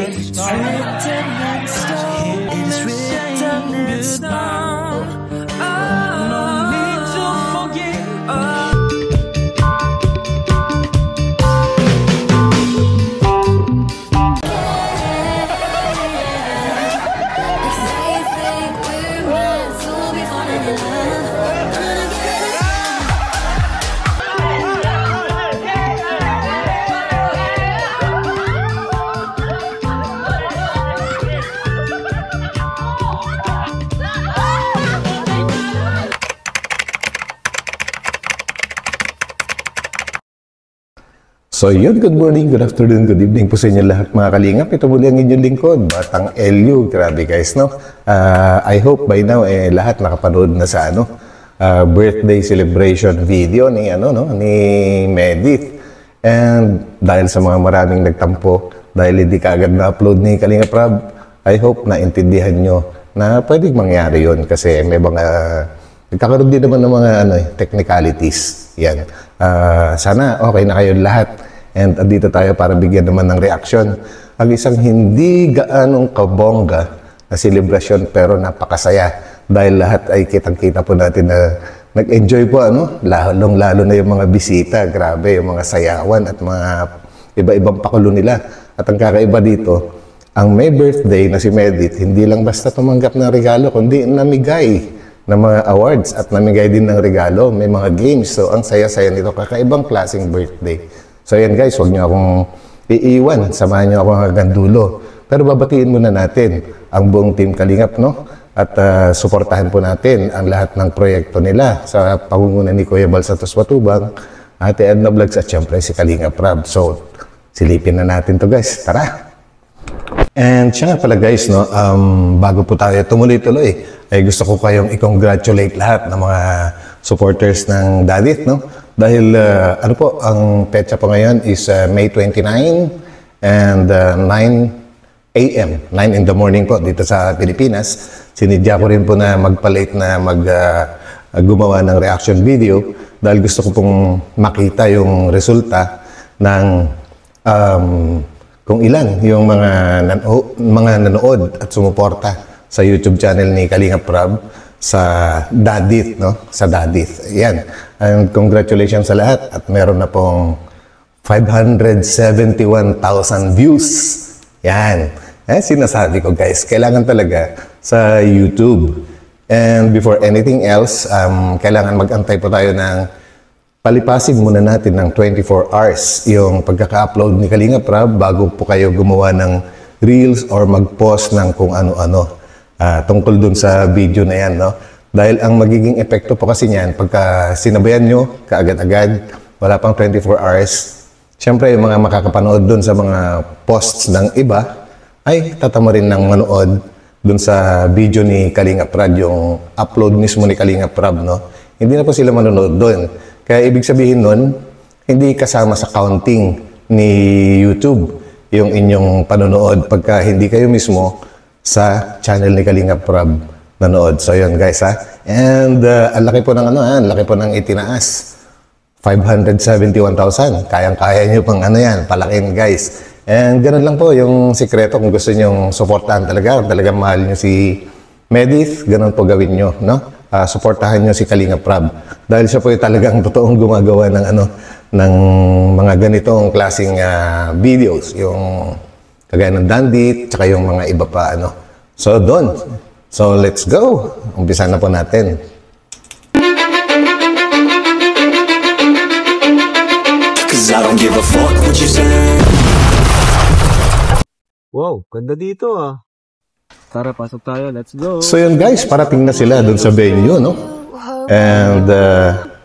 It's written in stone. It's written in stone. No need to forget. So yun, good morning, good afternoon, good evening po sa inyo lahat mga kalingap. Ito muli ang inyong lingkod, Batang Elio. Grabe guys, no? I hope by now lahat nakapanood na sa birthday celebration video ni ni Medit. And dahil sa mga maraming nagtampo, dahil hindi kaagad na-upload ni Kalingap Rab, I hope na intindihan nyo na pwedeng mangyari yun kasi may mga nagkakaroon din naman ng mga technicalities. Yan. Sana okay na kayo lahat. And andito tayo para bigyan naman ng reaksyon. Ang isang hindi gaanong kabongga na selebrasyon pero napakasaya. Dahil lahat ay kitang-kita po natin na nag-enjoy po, lalong-lalo na yung mga bisita. Grabe, yung mga sayawan at mga iba-ibang pakulo nila. At ang kakaiba dito, ang may birthday na si Medit, hindi lang basta tumanggap ng regalo, kundi namigay ng mga awards at namigay din ng regalo. May mga games. So, ang saya-saya nito. Kakaibang klaseng birthday. So, yan guys, huwag niyo akong iiwan. Samahan niyo ako hanggang dulo. Pero babatiin muna natin ang buong Team Kalingap, no? At suportahan po natin ang lahat ng proyekto nila sa pangunguna ni Kuya Bal Santos Matubang, Ate Edna Vlogs at syempre si Kalingap Rab. So, silipin na natin to guys. Tara! And siya nga pala guys, no, bago po tayo tumuloy-tuloy, ay gusto ko kayong i-congratulate lahat ng mga supporters ng Dadit, no? Dahil ang petsa po ngayon is May 29 and 9 a.m. 9 in the morning po dito sa Pilipinas. Sinidya ko rin po na magpa-late na gumawa ng reaction video dahil gusto ko pong makita yung resulta ng kung ilan yung mga nanood at sumuporta sa YouTube channel ni Kalingap Rab sa Dadit, no? Sa Dadit. Yan. And congratulations sa lahat at meron na pong 571,000 views. Yan. Sinasabi ko guys, kailangan talaga sa YouTube. And before anything else, kailangan mag-antay po tayo ng palipasin muna natin ng 24 hours yung pagkaka-upload ni Kalingap Rab bago po kayo gumawa ng reels or mag-post ng kung ano-ano tungkol dun sa video na yan, no? Dahil ang magiging epekto po kasi niyan, pagka sinabayan nyo, kaagad-agad, wala pang 24 hours, syempre yung mga makakapanood dun sa mga posts ng iba, ay tatama rin ng manood dun sa video ni Kalingap Rab, yung upload mismo ni Kalingap Rab, no? Hindi na po sila manonood dun. Kaya ibig sabihin nun, hindi kasama sa counting ni YouTube yung inyong panonood pagka hindi kayo mismo sa channel ni Kalingap Rab nanood. So yun guys And ang laki po ng ang laki po ng itinaas. 571,000. Kayang-kaya nyo pang yan, palakin guys. And ganun lang po yung sikreto kung gusto nyong suportahan talaga, kung talagang mahal nyo si Medit, ganun po gawin nyo, no? Suportahan nyo si Kalingap Rab. Dahil siya po yung talagang totoong gumagawa ng ng mga ganitong klaseng videos, yung kagaya ng Dandit, tsaka yung mga iba pa So doon. So let's go. Umpisa na po natin. I don't give a fuck what you say. Wow, ganda dito Tara, pasok tayo. Let's go. So yun guys, parating na sila dun sa venue, no? And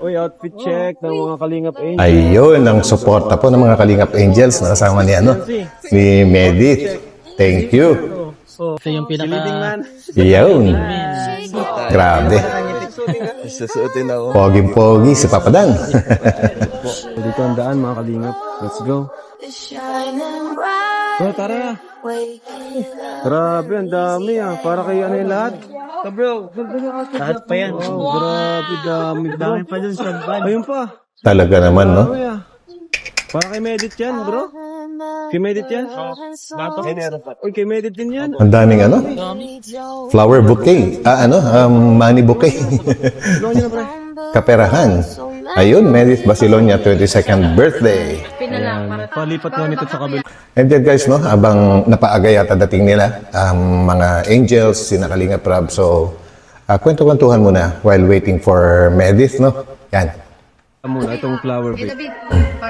Uy, outfit check ng mga Kalingap Angels. ayun, ang suporta po ng mga Kalingap Angels na kasama ni ni Medit. Thank you. Ito yung pinaka... Yun. Grabe. Susuotin ako. Poging-pogi si Papadang. Dito ang daan mga Kalingap. Let's go. Tara. Grabe, ang dami Para kayo yung lahat. Bro, Lahat pa yan. oh, grabe, dami. Dami pa dun sa van. Ayun pa. Talaga naman, no? Para kay Medit yan, bro. Kimedit yan? Uy, kimedit din yan. Ang daming ano? Flower bouquet. Money bouquet. Kaperahan. Ayun, Meredith Basilonia, 22nd birthday. Palipat nga nito sa kabila. And then guys, no, abang napaaga yata dating nila, mga angels, sina Kalinga Prab. So, kwento-kwentuhan muna while waiting for Meredith, no? Yan. Muna, itong flower bed.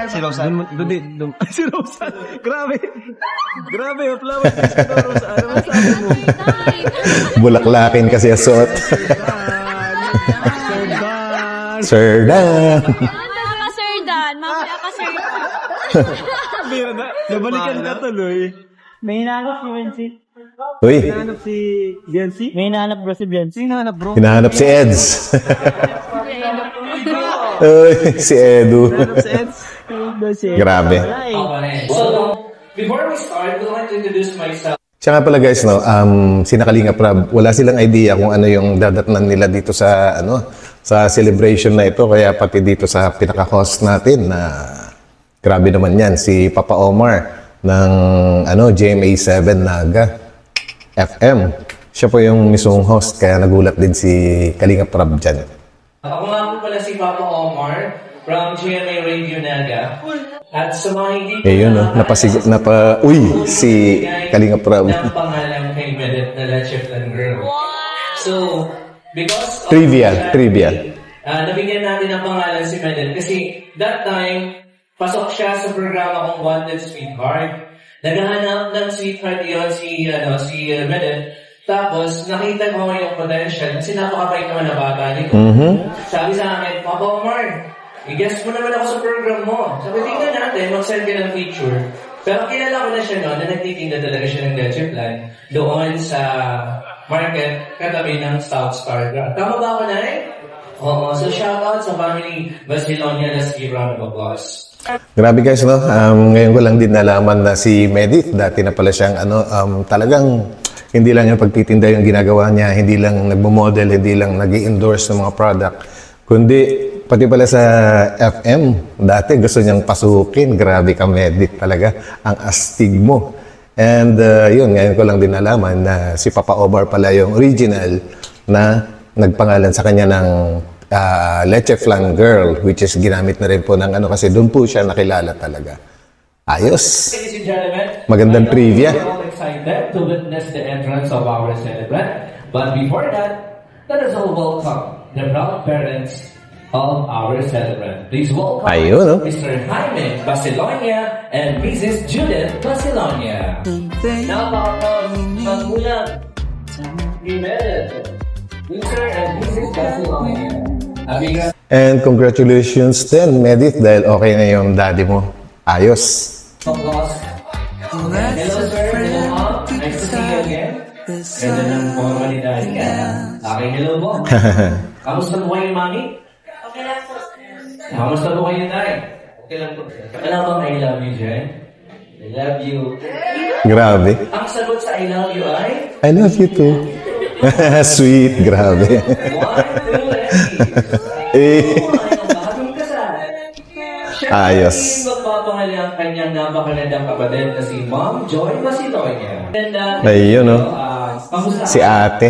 Si Rosan? Doon. Si Rosan. Grabe. Grabe yung flower bed. Si Rosan. Ano masabi mo? Bulaklakin kasi asot. Sir Dan. Mamaya ka, Sir Dan. Mamaya ka, Sir Dan. Bira na. Nabalikan ka tuloy. May hinahanap si Bensi. Uy, Hinahanap si Biancy? May hinahanap bro si Bensi. Hinahanap bro. hinahanap si Eds. Uy, si Edu. Grabe. Before we start, we'd like to introduce myself. Siya nga pala guys, no, sina Kalinga Prab, wala silang idea kung ano yung dadatnan nila dito sa, sa celebration na ito. Kaya pati dito sa pinaka-host natin na grabe naman yan, si Papa Omar ng GMA7 Naga FM. Siya po yung mismong host, kaya nagulat din si Kalinga Prab dyan. Ako nga po pala si Papa Omar from GMA Radio Naga. At sa mga hindi ko Eh yun, no, uy, si Kalinga Prab. ng pangalan kay Medet na La Cheflan Girl. So, because of Trivia. nabigyan natin ng pangalan si Medet kasi that time, pasok siya sa programa kong Wanted Sweetheart. Naghahanap ng sweetheart yun si Medet. Tapos, nakita ko yung potential kasi napakabait naman na bata nito. Sabi sa akin, Papa Omar, i-guess mo naman ako sa program mo. Sabi, tingnan natin, mag-send ka ng picture. Pero kilala ko na siya noon na nagtitinda talaga siya ng leche plan doon sa market katabi ng South Star. Tama ba ako na Oo. So, shoutout sa family Basilonia. Let's give round of applause. Grabe guys, no? Ngayon ko lang din nalaman na si Meredith, dati na pala siyang talagang hindi lang yung pagtitinda yung ginagawa niya, hindi lang nagmo-model, hindi lang nag-i-endorse ng mga product, kundi pati pala sa FM, dati gusto niyang pasukin. Grabe ka, Meredith, talaga. Ang astig mo. And yun, ngayon ko lang din nalaman na si Papa Omar pala yung original na nagpangalan sa kanya ng Leche Flan Girl, which is ginamit na rin po ng kasi doon po siya nakilala talaga. Ayos. Ladies and gentlemen, Magandang trivia. we're all excited to witness the entrance of our celebrant. But before that, let us all welcome the proud parents of our celebrant. Please welcome Ayun, no? Mr. Jaime Basilonia and Mrs. Judith Basilonia. Napaka-magulang ni Meredith, Mr. and Mrs. Basilonia. And congratulations din, Meredith, dahil okay na yung daddy mo. Ayos. Hello, sir. Hello, ma'am. Nice to see you again. Ganda ng formalidad ka. Okay, hello po. Kamusta po kayo, mami? Okay lang po. Kamusta po kayo, tay? Okay lang po. Wala bang I love you dyan? I love you. Grabe. Ang sagot sa I love you ay? I love you too. Sweet, grabe. 1, 2, 3. Bagong kasal. Siya Ayos. ay magpapangalan ang kanyang napakalandang kapatid na si Ma'am Joy Basilonia. Ayun, no? Kamusta? Si ate.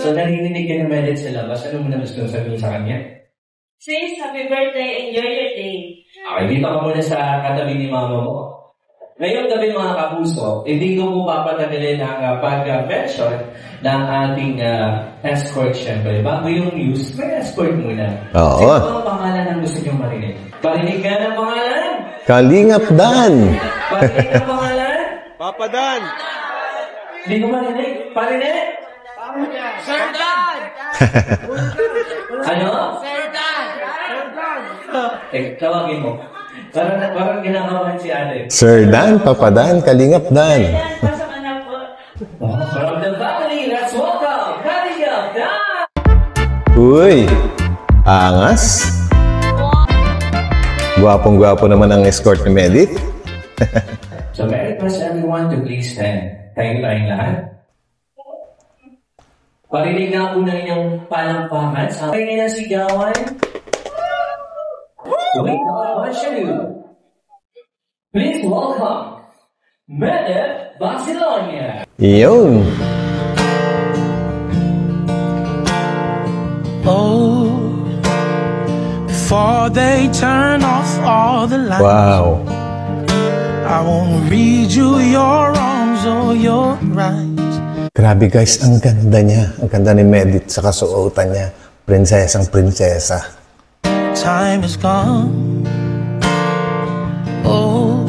So, narinig ka ng Meredith sa labas. Ano mo na gusto sabihin sa kanya? Sis, happy birthday. Enjoy your day. Okay, dito ka muna sa katabi ni mama mo. Ngayong gabi mga kapuso, hindi ko po papatagalin ang pag-mention ng ating escort syempre. Bago yung news, may escort muna. Oo. Sino ang pangalan ang gusto niyong marinig? Parinig ka ng pangalan? Kalingap Dan. Parinig ng pangalan? Papa Dan! Hindi ko marinig. Parinig? Sir Dan! Ano? Sir Dan! Tawagin mo. Parang ginagawa si ate. Sir Dan, Papa Dan, Kalingap Dan. Pasok ka na po. From the family, let's welcome Kalingap Dan! Uy, angas. Gwapong-gwapo naman ang escort ni Meredith. So, may request everyone to please stand. Tayo tayong lahat. Parinig na po na inyong palampakan sa aking na sigawan. Wait, no, I want you. Please welcome Medit Barcelona. Yun. Oh, before they turn off all the lights, Wow. I won't read you your wrongs or your rights. Grabe guys, ang ganda niya. Ang ganda ni Medit sa kasuotan niya. Prinsesang prinsesa. Time is gone. Oh,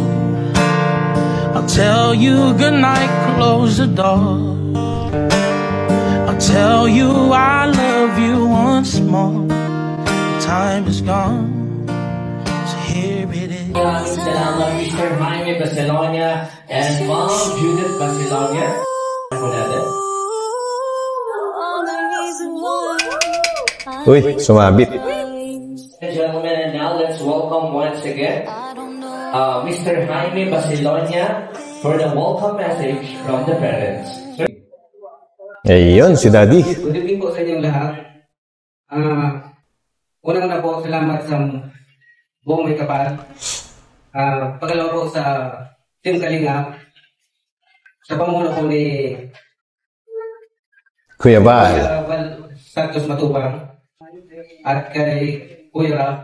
I'll tell you goodnight, close the door. I'll tell you I love you once more. Time is gone, so here it is. Maraming salamat Mr. Jaime Barcelona and Mom Judith Barcelona. Ako natin. Uy, sumabit. Ladies and gentlemen, and now let's welcome once again Mr. Jaime Barcelona for the welcome message from the parents. Ayun, si Daddy. Good evening po sa inyong lahat. Unang-una po, salamat sa buong may kapal. Pagkalawa po sa Team Kalingap, sa pamuno po ni Kuya Val. Val Santos Matubang at kay Kuya Rap.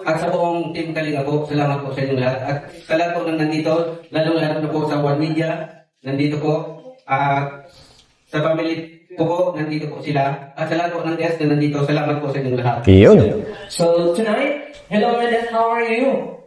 At sa buong Team Kalingap po, salamat po sa inyong lahat. At sa lahat po nang nandito, lalo-lalo na po sa One Media, nandito po. At sa family ko po, nandito po sila. At sa lahat po ng guests na nandito, salamat po sa inyong lahat. Yun. So tonight, hello Medit, how are you?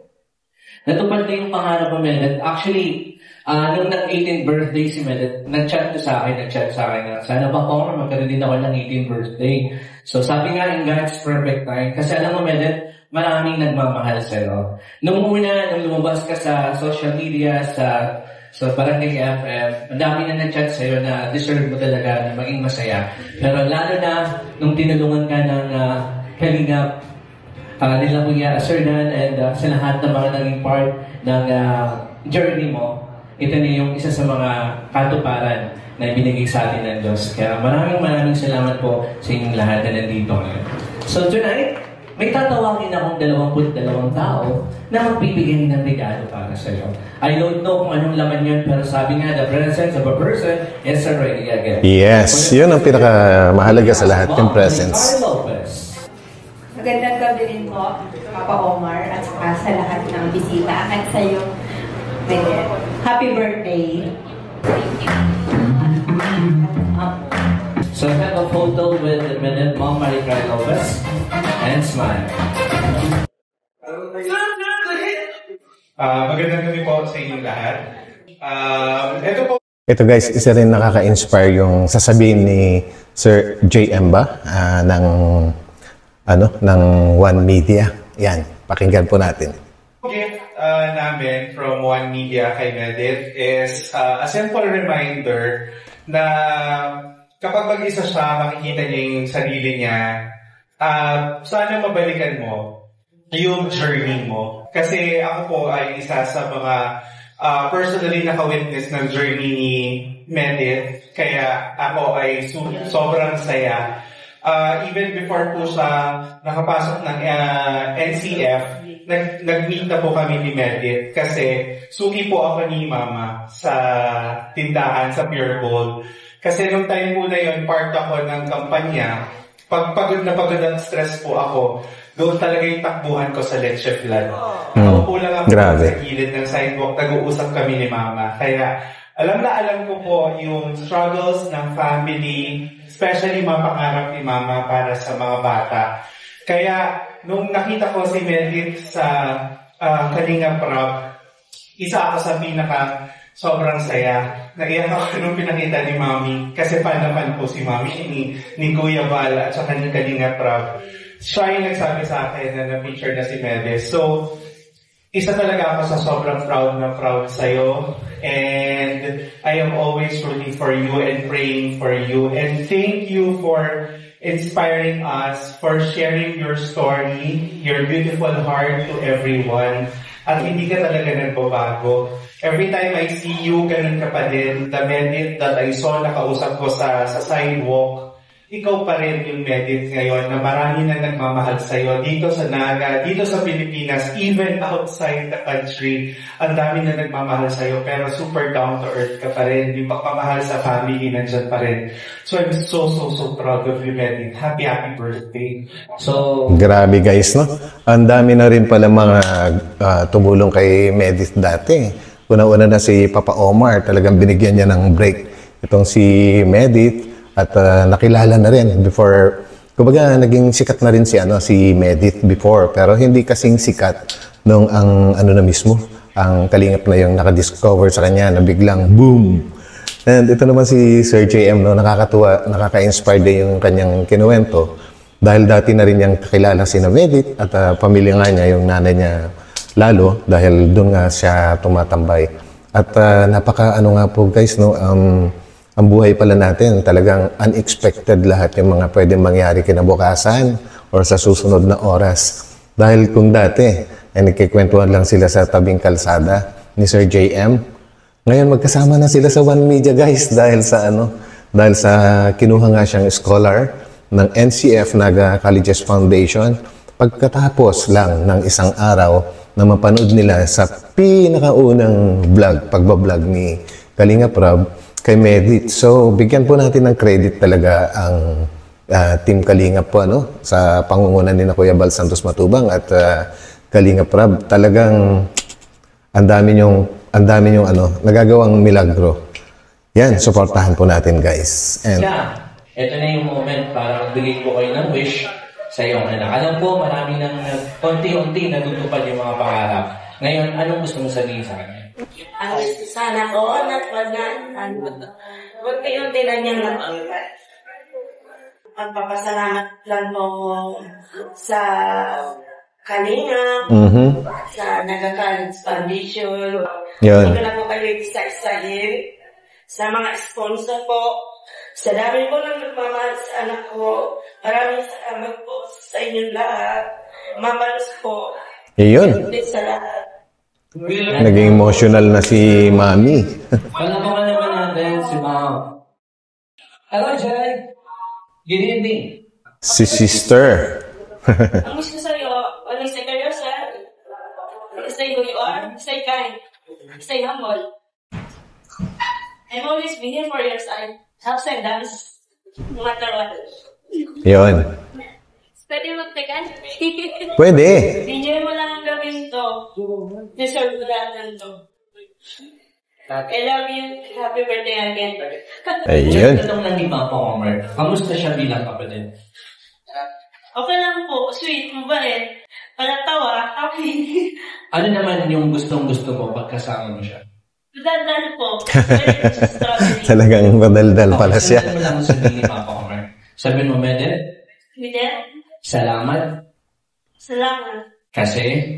Natupad na yung pangarap mo Medit. Actually, nung nag-18th birthday si Medit, nag-chat sa akin na sana ba po magkaroon din ako ng 18th birthday. So sabi nga in God's perfect time, kasi alam mo Medit, maraming nagmamahal sa'yo. Nung lumabas ka sa social media, sa Barangay FM, ang dami na nag-chat sa'yo na deserve mo talaga na maging masaya. Pero lalo na nung tinulungan ka ng Kalingap, nila Kuya Sir Dan and sa lahat ng mga naging part ng journey mo, ito na yung isa sa mga katuparan na binigay sa atin ng Diyos. Kaya maraming salamat po sa inyong lahat na nandito ngayon. So tonight, may tatawagin akong 22 tao na magbibigay ng regalo para sa iyo. I don't know kung anong laman yun, pero sabi nga, the presence of a person is already a gift. Yes, yun ang pinakamahalaga sa lahat, yung presence. Magandang gabi rin po, Papa Omar, at saka sa lahat ng bisita, at sa iyo, Medit. Happy birthday! So have a photo with the Medit Mom, Maricray Lopez, and smile. Magandang gabi po sa inyong lahat. Ito guys, isa rin nakaka-inspire yung sasabihin ni Sir JM ba ng One Media. Yan, pakinggan po natin. Gift namin from One Media kay Medit is a simple reminder na kapag mag-isa siya, makikita niya yung sarili niya, sana mabalikan mo yung journey mo. Kasi ako po ay isa sa mga personally naka-witness ng journey ni Medit. Kaya ako ay sobrang saya. Even before po siya nakapasok ng NCF, nag-meet na po kami ni Medit. Kasi suki po ako ni Mama sa tindahan sa Pure Gold. Kasi nung time po na yun, part ako ng kampanya. Pag pagod na pagod at stress po ako, doon talaga yung takbuhan ko sa Leche Flan. Ako po lang ako sa gilid ng sidewalk, nag-uusap kami ni Mama. Kaya alam na alam ko po yung struggles ng family, especially mga pangarap ni Mama para sa mga bata. Kaya nung nakita ko si Medit sa Kalingap Rap, isa ako sa sobrang saya. Naiyak ako nung pinakita ni Mami kasi fan po si Mami ni Kuya Val at saka ni Kalingap Rap. Siya yung nagsabi sa akin na na-feature na si Medes. So, isa talaga ako sa sobrang proud sa'yo. And I am always rooting for you and praying for you. And thank you for inspiring us, for sharing your story, your beautiful heart to everyone. At hindi ka talaga nagbabago. Every time I see you, ganun ka pa din. The Medit that I saw, nakausap ko sa sidewalk, ikaw pa rin yung Medit ngayon na marami na nagmamahal sa'yo dito sa Naga, dito sa Pilipinas, even outside the country. Ang dami na nagmamahal sa'yo pero super down to earth ka pa rin. Yung pagmamahal sa family nandyan pa rin. So I'm so proud of you, Medit. Happy birthday. So, Grabe guys, no? Ang dami na rin pala mga tumulong kay Medit dati. Una-una na si Papa Omar, talagang binigyan niya ng break. Itong si Medit, at nakilala na rin before, kumbaga naging sikat na rin si Medit before, pero hindi kasing sikat nung ang na mismo, ang Kalingap na yung nakadiscover sa kanya na biglang boom. And ito naman si Sir JM, no, nakakatuwa, nakaka-inspire din yung kanyang kinuwento dahil dati na rin niyang kakilala si Medit at pamilya nga niya, yung nanay niya lalo, dahil doon nga siya tumatambay. At napaka nga po guys, no, ang buhay pala natin, talagang unexpected lahat yung mga pwedeng mangyari kinabukasan or sa susunod na oras. Dahil kung dati, nagkikwentuhan lang sila sa tabing kalsada ni Sir JM, ngayon magkasama na sila sa One Media guys dahil sa kinuha nga siyang scholar ng NCF, Naga Colleges Foundation, pagkatapos lang ng isang araw na mapanood nila sa pinakaunang pagbablog ni Kalingap Rob kay Medit. So, bigyan po natin ng credit talaga ang Team Kalingap po, sa pangungunan ni Kuya Bal Santos Matubang at Kalingap Rob. Talagang ang dami nyong nagagawang milagro. Yan, supportahan po natin guys. And ito na yung moment para magbigay po kayo ng wish sa iyong anak. Alam po, marami nang konti-unti natutupad yung mga pangarap. Ngayon, anong gusto mo sabihin sa kanya? Sana ko, unti-unti na niyang pagpapasalamat lang mo sa Kalingap, sa Naga College Foundation. Yun. Ito na po kayo isa-isahin sa mga sponsor po. Sa dami po lang nagmamahal sa anak ko. Maraming salamat po sa inyong lahat. Mamalos po. Iyon. Sa lahat. Naging emotional na si Mami. Palapakan naman natin si Mom. Hello, Jay. Good evening. Si Sister. Ang gusto sa'yo, always take care of yourself. Stay who you are. Stay kind. Stay humble. I'm always be here for your side. Help and dance. No matter what. Yun. Pwede magtagal. Pwede. Enjoy mo lang ang gawin to. Deserve mo natin to. I love you. Happy birthday again. Ayun. Tanong lang ni Papa Omar, kamusta siya bilang kapatid? Okay lang po. Sweet. Mabait. Palatawa. Happy. Ano naman yung gustong-gusto mo pagkasama mo siya? Daldal po. Talagang madaldal pala siya. Sabihin mo lang sabihin ni Papa Omar. Sabihin mo, Medit? Medit? Salamat. Salamat. Kasi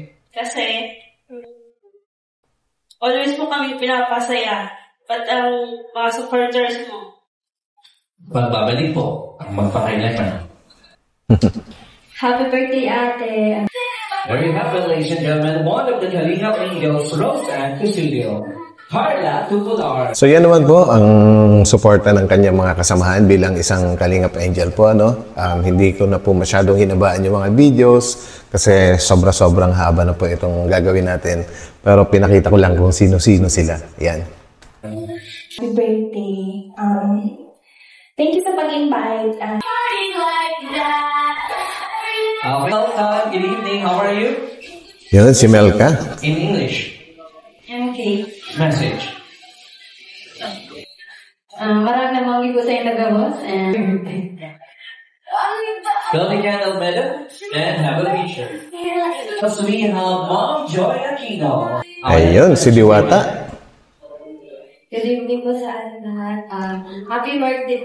always po kami pinapasaya. But ang mga supporters mo. Pagbabalik po ang magpakailanman. Happy birthday, ate. Very happy, ladies and gentlemen, one of the Kalingap Angels, Rose and Cusilio. Carla Tutular. So yan naman po ang suporta ng kanyang mga kasamahan bilang isang Kalingap Angel po. Hindi ko na po masyadong hinabaan yung mga videos kasi sobra-sobrang haba na po itong gagawin natin. Pero pinakita ko lang kung sino-sino sila. Yan. Happy birthday. Thank you sa pag-invite. Welcome, good evening, how are you? Yan, si Melka. In English. Okay. Message. Maraming mga ko sa'yo nagabos. Fill the candle better and have a picture. So we have Mom Joy Aquino. Ayun, si Diwata. Good evening po sa ating lahat. Happy birthday,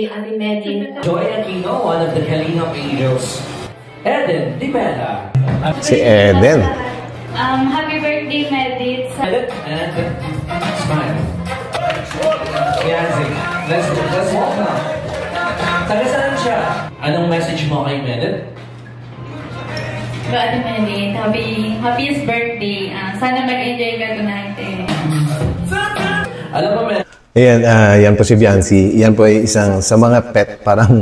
Ate Medit. Joy Aquino, one of the Kalingap Angels. Eden Dipeta. Si Eden. Happy birthday, Medit. And smile. Yancy, let's walk now. Taga saan siya? Anong message mo kay Medit? So, Ate Medit, happiest birthday. Sana mag-enjoy ka tonight. Alam mo, men, Ayan, yan po si Biancy. Yan po ay isang sa mga pet, parang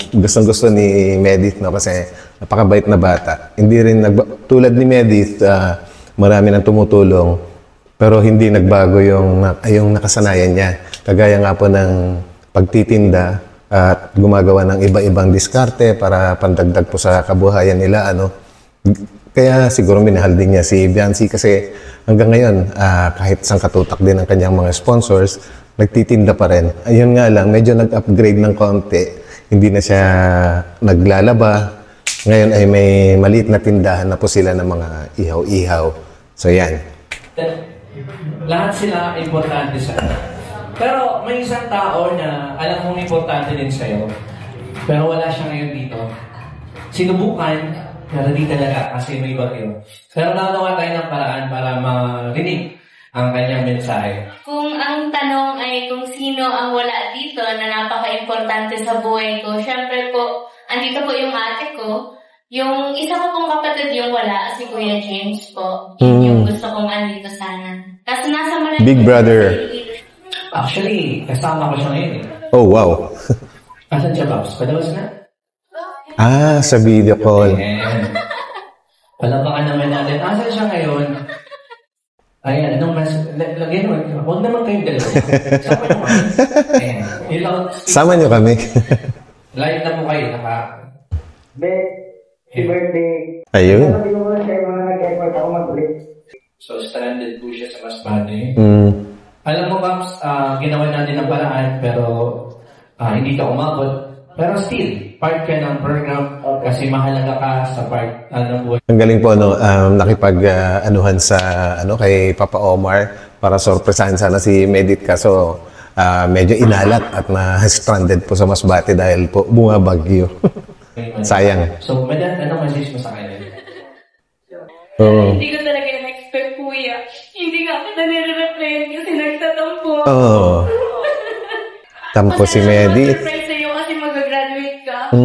gustong-gusto ni Medith, no? Kasi napakabait na bata. Hindi rin, tulad ni Medith, marami nang tumutulong, pero hindi nagbago yung nakasanayan niya. Kagaya nga po ng pagtitinda at gumagawa ng iba-ibang diskarte para pandagdag po sa kabuhayan nila, ano. Kaya siguro minahal din niya si Biancy kasi hanggang ngayon, kahit isang katutak din ang kanyang mga sponsors, nagtitinda pa rin. Ayun nga lang, medyo nag-upgrade ng konti. Hindi na siya naglalaba. Ngayon ay may maliit na tindahan na po sila ng mga ihaw-ihaw. So yan. lahat sila importante sa akin. Pero may isang tao na alam mong importante din sa'yo, pero wala siya ngayon dito. Sinubukan, pero di talaga kasi may bagyo. Pero nagawa tayo ng paraan para marinig ang kanyang mensahe. Kung ang tanong ay kung sino ang wala dito na napaka-importante sa buhay ko, syempre po, andito po yung ate ko. Yung isa ko pong kapatid yung wala, si Kuya James po. Yun yung gusto kong andito sana. Kasi nasa Malay. Big brother. Actually, kasama ko siya ngayon eh. Oh, wow. Asan siya, Babs? Padawas na? Sa video call. Ayan. Palabakan naman natin. Asan siya ngayon? Ayan, anong mas... Lagyan mo, huwag naman kayong dalawa. Sama nyo kami. Ayan. Sama nyo kami. Live na po kayo, naka... Happy birthday. Ayun. Sabi ko po siya yung mga nag-effort ako mag-ulit. So, stranded po siya sa Masbate. Alam mo, Babs, ginawa natin ang paraan, pero hindi ka umabot. Pero still, part ka ng program kasi mahalaga ka sa part ng buhay. Ang galing po, no, nakipag-anuhan sa, kay Papa Omar para sorpresahan sana si Medith kaso medyo inalat at na-stranded po sa Masbate dahil po bumabagyo. Sayang. So, Madam, anong message mo sa kanya? Hindi ko talaga na-expect, Kuya. Hindi nga ako nare-replyan kasi nagtatampo. Tampo si Medith. Surprise sa'yo kasi mag-graduate ka.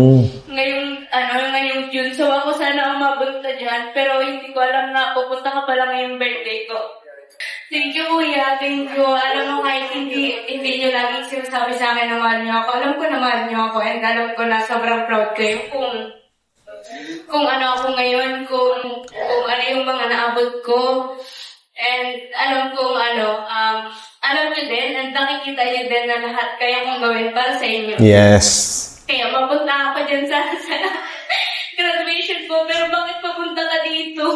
Ngayong June. So ako sana umabot na dyan. Pero hindi ko alam na pupunta ka pala ngayong birthday ko. Thank you, Kuya. Thank you. Alam mo, kahit hindi nyo laging sinasabi sa akin na mahal nyo ako. Alam ko na mahal nyo ako. And alam ko na sobrang proud kayo kung ano ako ngayon, kung ano yung mga naabot ko. And alam kong alam nyo din, and nakikita nyo din na lahat kaya kong gawin para sa inyo. Yes. Kaya mapunta ako dyan sa graduation ko, pero bakit papunta ka dito?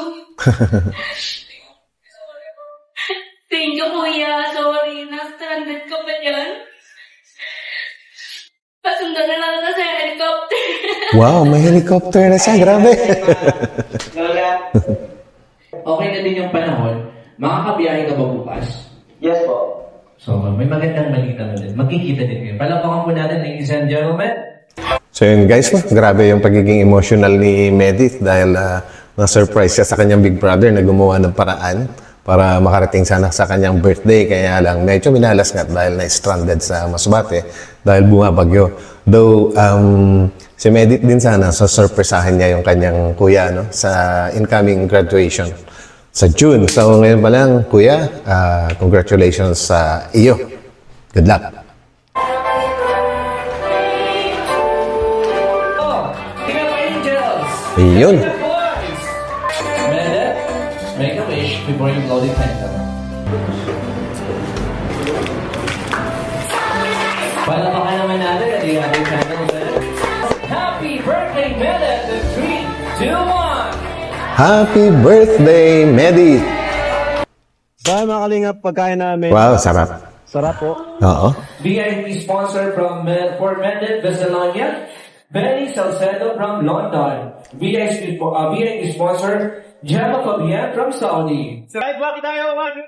Thank you, Kuya. Sorry, na-stranded ka pa dyan. Pasundan na lang na sa helicopter. Wow, may helicopter na siya. Grabe. Okay na din yung panahon. Makakabiyahe ka ba bukas? Yes po. So, may magandang balita na din. Magkikita din kayo. Palakpakan po natin, ladies and gentlemen. So yun guys, grabe yung pagiging emotional ni Medith dahil na-surprise siya sa kanyang big brother na gumawa ng paraan para makarating sana sa kanyang birthday. Kaya lang medyo minalas nga dahil na-stranded sa Masbate dahil bumabagyo. Though si Medith din sana surpresahan niya yung kanyang kuya sa incoming graduation sa June. So ngayon pa lang, kuya, congratulations sa iyo. Good luck. Ayun. Make a wish before you blow the candle. Palamakan naman natin at the other candle. Happy birthday, Medith! 3, 2, 1! Happy birthday, Medith! Bye mga kalingap, pagkain namin. Wow, sarap. Sarap po. Oo. VIP sponsor from for Medith Thessalonia, Benny Salcedo from London. VIP sponsor, Gemma Fabian from Saudi. So, live walk tayo. 1,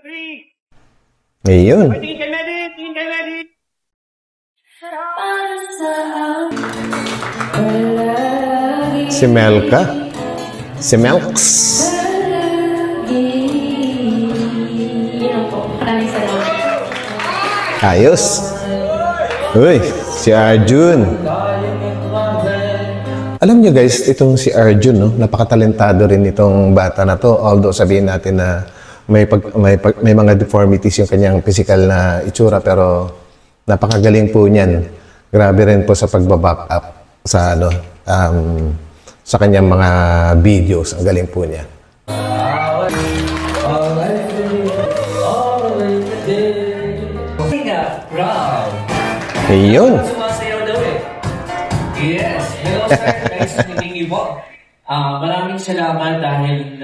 2, 3. Ayun. Tingin kay Medith. Tingin kay Medith. Si Melka. Si Melks. Ayos. Uy, si Arjun. Alam nyo guys, itong si Arjun, napakatalentado rin itong bata na to. Although sabihin natin na may mga deformities yung kanyang physical na itsura, pero napakagaling po niyan. Grabe rin po sa pagbaback up sa sa kanyang mga videos. Ang galing po niya. Ayun. Sumasayaw daw eh. Yes. Hello sir. Nice meeting you po. Maraming salamat dahil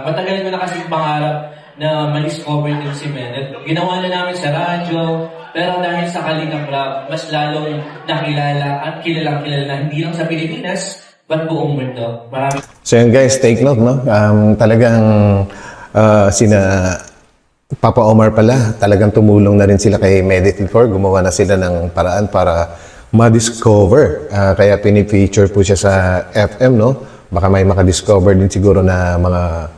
matagal ko na kasing pangarap na ma-discover din si Medet. Ginawa na namin sa radyo, pero dahil sa Kalingap Rap, mas lalong nakilala at kilalang na hindi lang sa Pilipinas, but buong mundo. Maraming... So yun guys, take note, no? Talagang sina Papa Omar pala, talagang tumulong na rin sila kay Medet before. Gumawa na sila ng paraan para ma-discover. Kaya pinifeature po siya sa FM, no? Baka may makadiscover din siguro na mga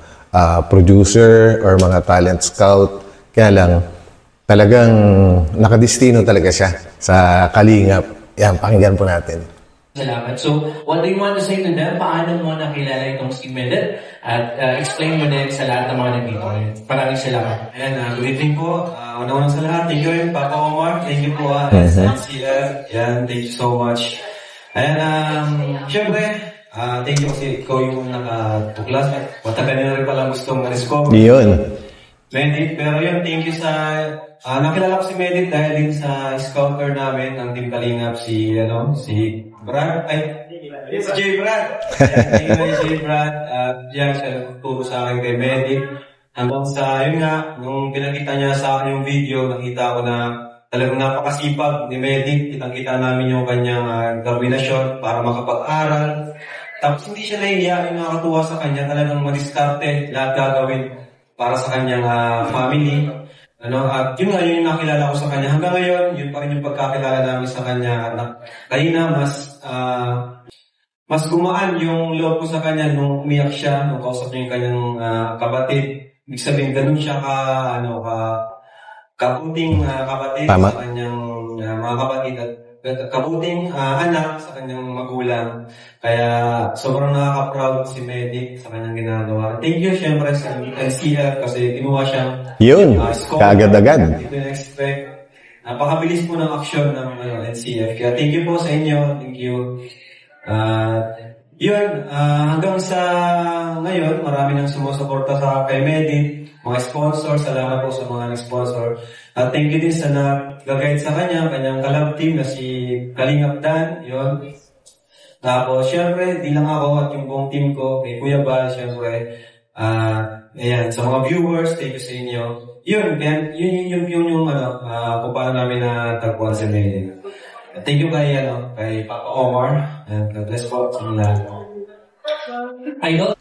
producer or mga talent scout. Kaya lang, talagang nakadestino talaga siya sa Kalingap. Yan, pakinggan po natin. Salamat. So, what do you want to say to them? Paano mo nakilala itong si Medet? At explain mo din sa lahat ng mga nandito. Maraming salamat. Ayan, good evening po. Una-una sa lahat, thank you, Papa Omar. Thank you po, SNCF. Ayan, thank you so much. Ayan, syempre, thank you kasi ikaw yung nakatuklas. Matagal na rin pala gustong ma-discover. Yun. Medet, pero yun, thank you sa... nakilala ko si Medet dahil din sa scouter namin ng Team Kalingap, si Brad. Si J. Brad. Thank you kay J. Brad. Yan, siya nagtuturo sa akin kay Medet. Hanggang sa, yun nga, nung pinakita niya sa akin yung video, nakita ko na talagang napakasipag ni Medet. Kitang-kita namin yung kanyang determinasyon para makapag-aral. Tapos hindi siya nahihiya, yung nakakatuwa sa kanya, talagang madiskarte, lahat gagawin para sa kanyang family. At yun nga, yun yung nakilala ko sa kanya. Hanggang ngayon, yun pa rin yung pagkakilala namin sa kanya. Kaya mas gumaan yung loob ko sa kanya nung umiyak siya, nung kausap niya yung kanyang kapatid. Ibig sabihin, ganun siya kabuting kapatid sa kanyang mga kapatid at kabuting anak sa kanyang magulang. Kaya sobrang nakaka-proud si Medet sa kanyang ginagawa. Thank you syempre sa NCF kasi tinuwa siyang kaagad-agad. Hindi ko na-expect. Napakabilis po ng aksyon ng NCF. Kaya thank you po sa inyo. Thank you. Hanggang sa ngayon, marami nang sumusuporta sa kay Medet. Mga sponsor, salamat po sa mga nag-sponsor. At thank you din sa nag-guide sa kanyang kalab team na si Kalingap Dan, yun. Tapos, syempre, di lang ako at yung buong team ko, kay Kuya Bal, syempre. Ayan, sa mga viewers, thank you sa inyo. Yun kung paano namin natagpuan sa Medet. Thank you kay Papa Omar. And God bless po sa mga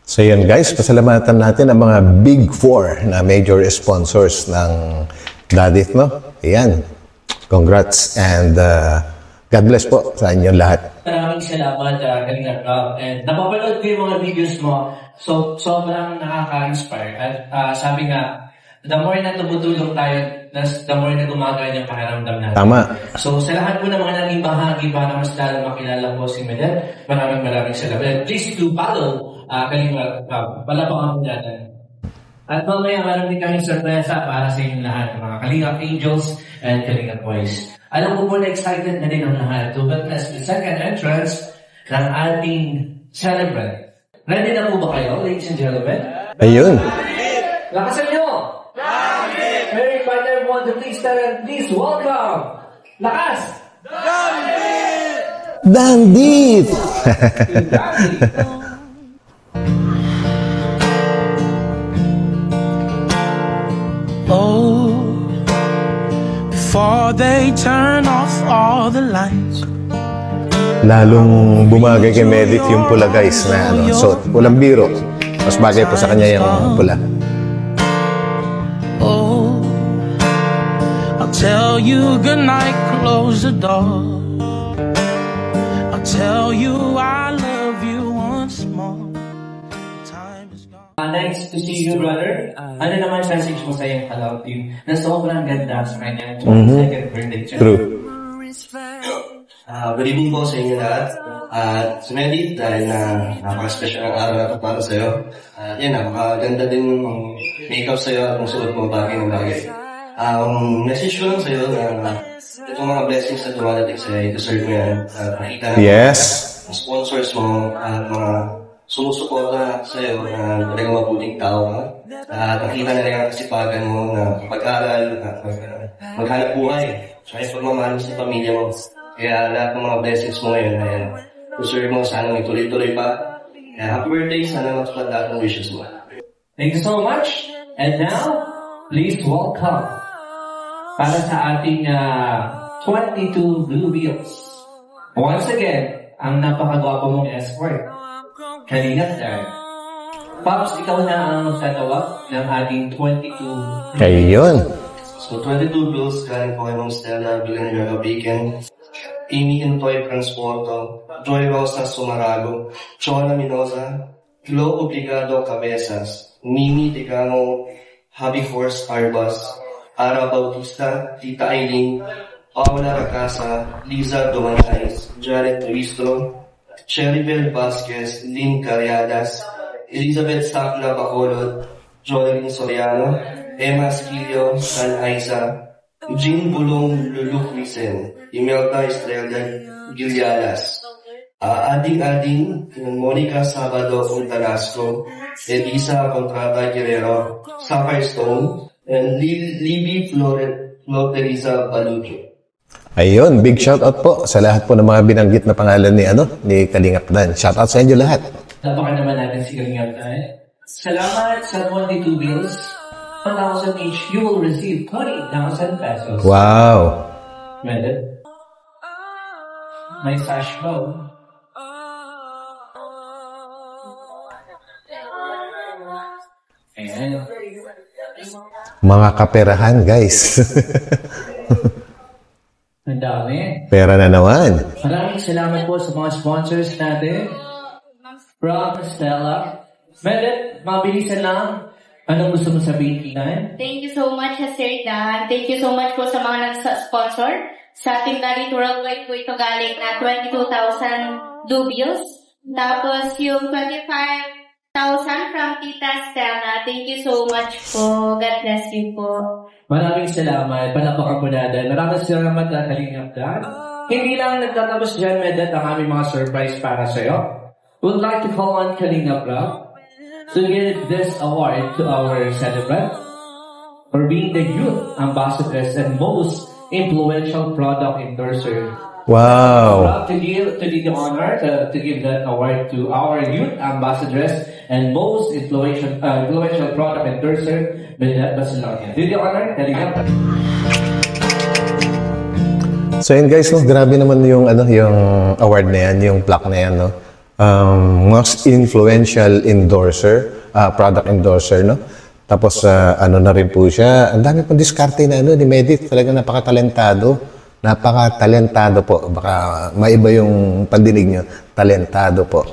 So yun guys, pasalamatan natin ang mga Big Four na major sponsors ng Dadit, no? Ayan. Congrats and God bless po sa inyong lahat. Maraming salamat, Kalingap Rap. And napapanood ko yung mga videos mo, so sobrang nakaka-inspire. At sabi nga, the more na tumutulong tayo, the more na gumagana yung pakiramdam natin. Tama. So sa lahat po ng mga naging bahagi para mas lalo makilala po si Medet, maraming salamat. Please do follow Kalingap Rap. Palabangan mo natin. At mamaya meron din kami sorpresa para sa inyong lahat, mga Kalingap Angels and Kalingap Boys. Alam ko po na excited na din ang lahat to witness the second entrance ng ating celebrant. Ready na po ba kayo, ladies and gentlemen? Ayun. Lakasan nyo! Very fine everyone to please stand and please welcome! Lakas! Dandit! Oh, before they turn off all the lights. Lalong bumagay kay Medet yung pula guys na suot. Pulang biro. Mas bagay po sa kanya yung pula. Oh, I'll tell you goodnight, close the door. I'll tell you I love you once more. Time is gone. Nice to see you, brother. Ano naman message mo sa iyong kalab team na sobrang ganda sa kanya second birthday. True. Good evening po sa inyo lahat. At si Medit, dahil na napaka-special ang araw na ito para sa'yo. At yan, napakaganda din ng makeup sa'yo at ang suot mo bagay ng bagay. Message ko lang sa'yo na itong mga blessings na dumadating sa'yo, deserve mo yan. Nakita na mga sponsors mo at mga sumusuporta sa'yo na talagang mabuting tao ka. At nakita na rin ang kasipagan mo na pag-aral at maghanap buhay. Tsaka yung pagmamahal sa pamilya mo. Kaya lahat ng mga blessings mo ngayon ay deserve mo, sana may tuloy-tuloy pa. Kaya happy birthday, sana matupad lahat ng wishes mo. Thank you so much. And now, please welcome para sa ating 22 Blue Wheels. Once again, ang napakagwapo mong escort. Kalingap dahil. Pops, ikaw na ang tatawag ng ating 22. Ayun. So 22 bills galing po kay Ma'am Stella Villanueva Bacon, Amy Intoy Transporto, Joy Rosa Sumarago, Chona Minosa, Glo Obligado Cabezas, Mimi Tigamo, Happy Horse Arbas, Ara Bautista, Tita Aileen, Paula Racasa, Liza Dumanais, Jared Ristro, Cheribel Vasquez, Lynn Carriadas, Elizabeth Sacla Bacolod, Joelyn Soriano, Emma Esquilio, San Aiza, Eugene Bulong Luluk Risen, Imelda Estrella Gilialas, Ading-Ading, Monica Sabado Fontanasco, Elisa Contrata Guerrero, Sapphire Stone, and Libby Floteriza Balucho. Ayun, big shoutout po sa lahat po ng mga binanggit na pangalan ni Kalingap Dan. Shoutout sa inyo lahat. Napaka naman natin si Kalingap Dan. Salamat sa 22 bills. 1,000 each, you will receive 20,000 pesos. Wow. Medit. May sash bow. Ayan. Mga kaperahan, guys. Ang dami. Pera na naman. Maraming salamat po sa mga sponsors natin. From Stella. Medit, mabilisan lang. Anong gusto mo sabihin, Kinan? Thank you so much, Sir Dan. Thank you so much po sa mga nag-sponsor. Sa ating Dalit Worldwide po ito galing na 22,000 dubios. Tapos yung 25,000 from Tita Stella. Thank you so much po. God bless you po. Maraming salamat. Panapakan po natin. Maraming salamat na Kalingap Dan. Hindi lang nagtatapos dyan, Medet, ang aming mga surprise para sa'yo. Would like to call on Kalingap Rob to give this award to our celebrant for being the youth ambassadors and most influential product endorser. Wow. To give the honor to give that award to our youth ambassadors and most influential product endorser, Medet Basilonia. Do the honor, Kalingap. So yun guys, grabe naman yung award na yan, yung plaque na yan, no? Most influential endorser, product endorser, no? Tapos na rin po siya. Ang dami pong diskarte na ni Medit, talagang napakatalentado. Napakatalentado po. Baka maiba yung pandinig nyo. Talentado po.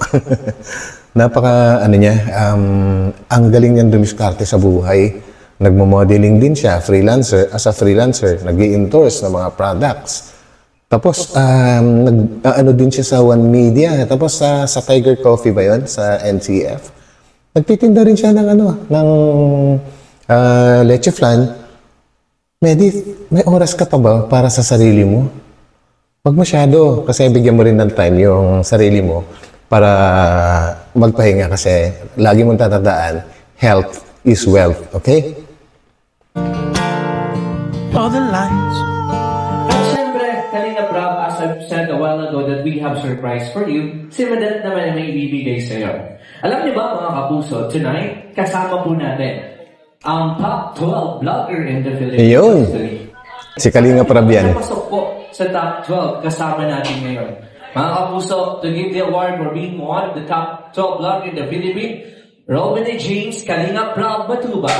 Ang galing niyang dumiskarte sa buhay. Nagmo-modeling din siya, freelancer. As a freelancer, nag-i-endorse ng mga products. Tapos, din siya sa One Media. Tapos, sa Tiger Coffee ba yun? Sa NCF. Nagtitinda rin siya ng leche flan. Medit, may oras ka pa ba para sa sarili mo? Huwag masyado. Kasi bigyan mo rin ng time yung sarili mo para magpahinga. Kasi lagi mong tatandaan, health is wealth. Okay? All the lights. Kalingap Rob, as I've said a while ago that we have surprise for you, si Medet naman may ibibigay sa iyo. Alam niyo ba mga kapuso, tonight, kasama po natin ang top 12 vlogger in the Philippine history. Si Kalingap Rob yan. Pasok po sa top 12 kasama natin ngayon. Mga kapuso, to give the award for being one of the top 12 vlogger in the Philippines, Robin A. James, Kalingap Rob Batuba.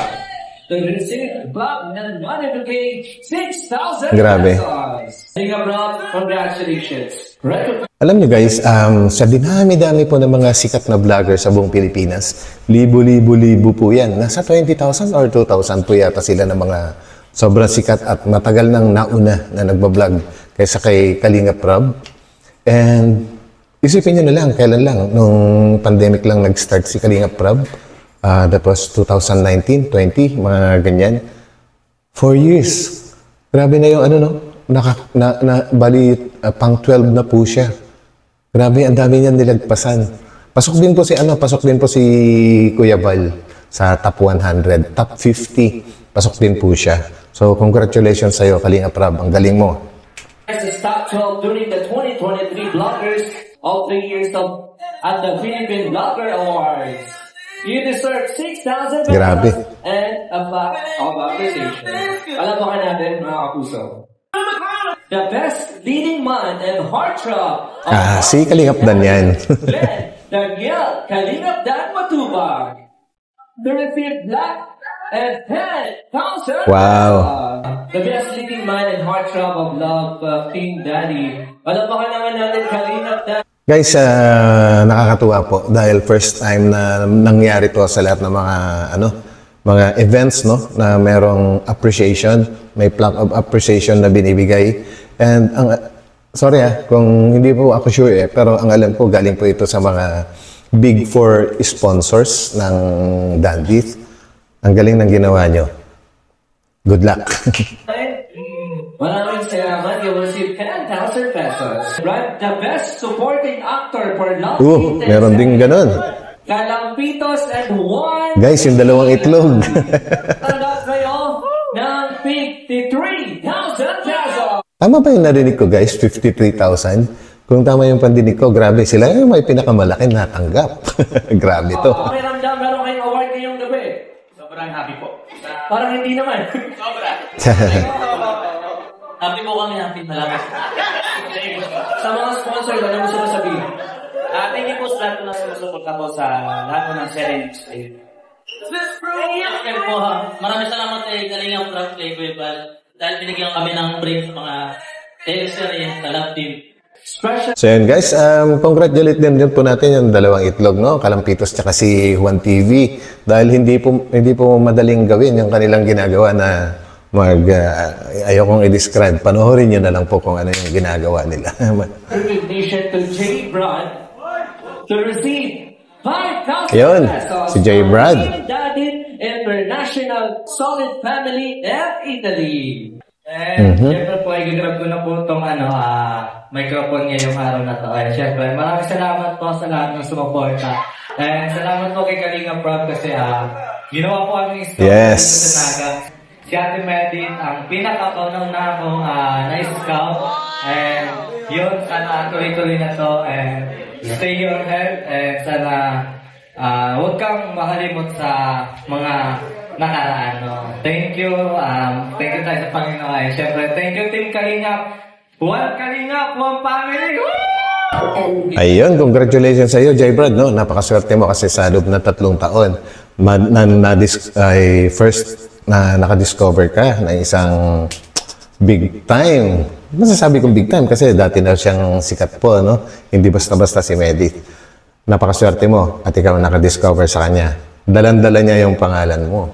To receive club ng 6,000 Grabe. pesos. Kalingap Rob, congratulations. Alam niyo guys, sa dinami-dami po ng mga sikat na vlogger sa buong Pilipinas, libo-libo po yan. Nasa 20,000 or 2,000 po yata sila ng mga sobrang sikat at matagal nang nauna na nagbablog kaysa kay Kalingap Rob. And isipin nyo na lang, kailan lang, nung pandemic lang nag-start si Kalingap Prab. That was 2019, 20, mga ganyan. 4 years. Grabe na yung ano, no? Bali, pang 12 na po siya. Grabe, ang dami niyan nilagpasan. Pasok din po si Kuya Val sa top 100, top 50. Pasok din po siya. So, congratulations sa'yo, Kalingap Prab. Ang galing mo. The top 12 during the 2023 Bloggers of the Years at the Philippine Blogger Awards. You deserve 6,000 Grabe. and a plaque of appreciation. Alam mo ka natin, mga kapuso. The best leading man and heartthrob. Si Kalingap Dan yan. Daniel Kalingap Dan Matubag. To receive black and 10,000. Wow. The best leading man and heartthrob of love, King Daddy. Alam mo ka naman natin, Kalingap Dan. Guys, nakakatuwa po dahil first time na nangyari to sa lahat ng mga events, no, na merong appreciation, may plaque of appreciation na binibigay. And sorry kung hindi po ako sure pero ang alam ko galing po ito sa mga Big 4 sponsors ng Dandies. Ang galing ng ginawa nyo. Good luck. Maraming salamat. You will receive 10,000 pesos. Brad, the best supporting actor for Love Meron ding ganun. Kalampitos and one. Guys, yung dalawang itlog. Tanggap kayo ng 53,000 pesos. Tama ba yung narinig ko, guys? 53,000? Kung tama yung pandinig ko, grabe sila. May pinakamalaki na tanggap. Grabe to. Okay, Ramdam, meron kayong award ngayong gabi. Sobrang happy po. Parang hindi naman. Sobrang. Happy po kami, happy na lang. Sa mga sponsor, ano gusto mo sabihin? Thank you po sa lahat na sumusuporta po sa lahat ng Serenity State. Okay po ha. Maraming salamat kay Kalingap Prab, kay Kuya Val. Dahil binigyan kami ng break sa mga teleserye sa lab team. So yun guys, congratulate din po natin yung dalawang itlog, no? Kalampitos tsaka si Juan TV. Dahil hindi po madaling gawin yung kanilang ginagawa na ayokong i-describe. Panoorin nyo na lang po kung ano yung ginagawa nila. Recognition to J. Brad to receive 5,000 Yun, pesos si J. Brad. Daddy International Solid Family of Italy. And syempre po, i-grab ko na po itong microphone ngayong araw na to. And syempre, maraming salamat po sa lahat ng sumuporta. And salamat po kay Kalingap Prab kasi ginawa po aming story sa Naga. Si Ate Medit, ang pinaka-kaunang-una akong na-scout. And yun, sana tuloy-tuloy na to. And stay your health. And sana huwag kang makalimot sa mga nakaraan. No? Thank you. Thank you tayo sa Panginoon. And syempre, thank you Team Kalingap. One Kalingap, one family. Ayun, congratulations sa iyo, J. Brad, no? Napakaswerte mo kasi sa loob na 3 taon first na nakadiscover ka na isang big time. Masasabi kong big time kasi dati na siyang sikat po, no? Hindi basta-basta si Medi. Napakaswerte mo at ikaw nakadiscover sa kanya. Dalan-dala niya yung pangalan mo.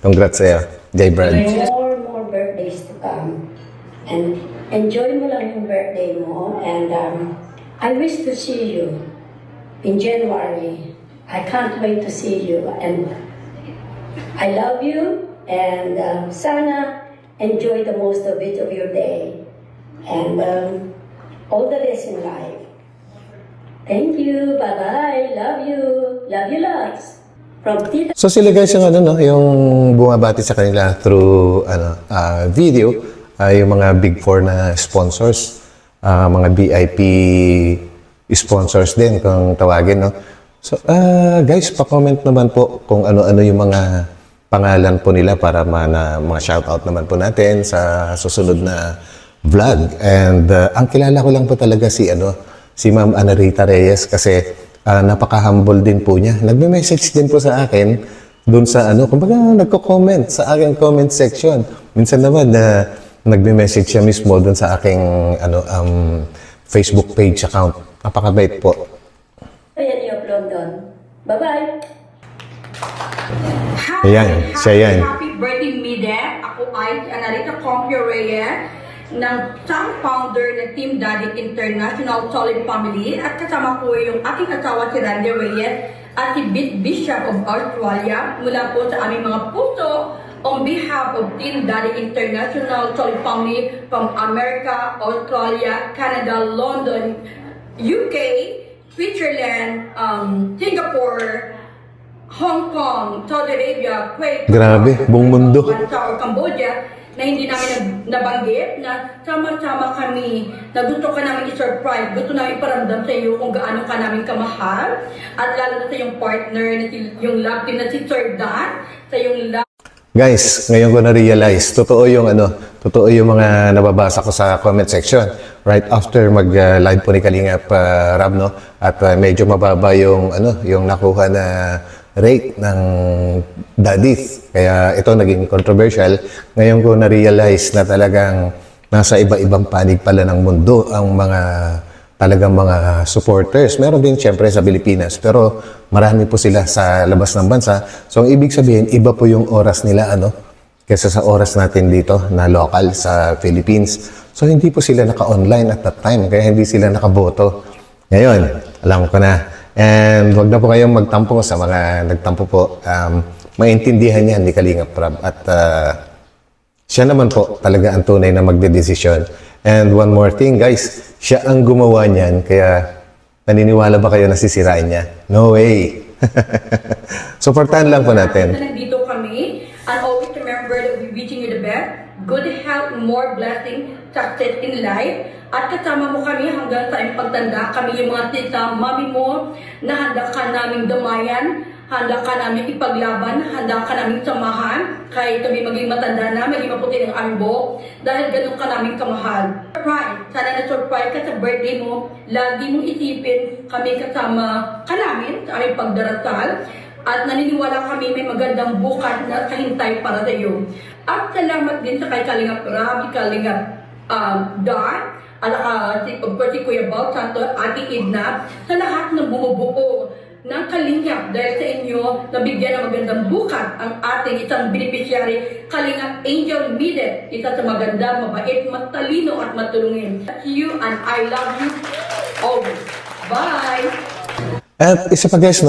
Congrats sa'yo, J. Brad. More birthdays to come. And enjoy mo lang yung birthday mo. And I wish to see you in January. I can't wait to see you. And I love you. And sana enjoy the most of it of your day. And all the best in life. Thank you. Bye-bye. Love you. Love you lots. So sila guys yung yung bumabati sa kanila through video yung mga Big 4 na sponsors, mga VIP sponsors din kung tawagin, no. So guys, pa-comment naman po kung ano-ano yung mga pangalan po nila para mga shoutout naman po natin sa susunod na vlog. And ang kilala ko lang po talaga si Ma'am Anarita Reyes kasi napaka-humble din po niya. Nagme-message din po sa akin doon sa kumbaga nagko-comment sa aking comment section. Minsan naman nagme-message siya mismo doon sa aking Facebook page account. Napakabait po. Ayan yung upload doon. Bye-bye! Ayan, siya yan. Happy birthday, Mide. Ako ay Anarita Compio Reyes. ng sang founder ng Team Daddy International Solid Family at kasama ko yung aking asawa si Randy Reyes at si Bishop of Australia mula po sa aming mga puso on behalf of Team Daddy International Solid Family from America, Australia, Canada, London, UK, Switzerland, Singapore, Hong Kong, Saudi Arabia, Kuwait, Grabe, buong mundo. Cambodia, na hindi namin nabanggit na sama-sama kami na gusto ka namin i-surprise, gusto namin iparamdam sa iyo kung gaano ka namin kamahal at lalo na sa yung partner, na yung love team na si Sir Dan, sa yung love. Guys, ngayon ko na-realize, totoo yung mga nababasa ko sa comment section right after mag-live po ni Kalingap Rab, no? At medyo mababa yung nakuha na rate ng daddies. Kaya ito naging controversial. Ngayon ko na-realize na talagang nasa iba-ibang panig pala ng mundo ang talagang mga supporters. Meron din siyempre sa Pilipinas, pero marami po sila sa labas ng bansa. So, ang ibig sabihin, iba po yung oras nila, kaysa sa oras natin dito na local sa Philippines. So, hindi po sila naka-online at that time, kaya hindi sila nakaboto. Ngayon, alam ko na. And wag na po kayong magtampo sa mga nagtampo po. Maintindihan yan ni Kalingap Rab. At siya naman po talaga ang tunay na magdedesisyon. And one more thing, guys, siya ang gumawa niyan, kaya naniniwala ba kayo na sisirain niya? No way! Supportahan lang po natin. Nandito kami, and always remember that we're wishing you the best, good health, more blessing, success in life, at kasama mo kami hanggang sa iyong pagtanda. Kami yung mga tita, mami mo, na handa ka naming damayan, handa ka namin ipaglaban, handa ka namin samahan, kahit kami maging matanda na, maging maputi ng arbo, dahil ganun ka namin kamahal. Surprise! Sana na-surprise ka sa birthday mo, lagi mong isipin kami kasama ka namin sa aming pagdarasal, at naniniwala kami may magandang bukas na kahintay para sa iyo. At salamat din sa kay Kalingap Rab, Kalingap Dar, at si Kuya Bal Santos, Ate Edna, sa lahat ng bumubuo ng Kalingap dahil sa inyo nabigyan ng magandang bukas ang ating isang beneficiary, Kalingap Angel Midet, isa sa maganda, mabait, matalino at matulungin. You and I love you always. Bye! At isa pa guys,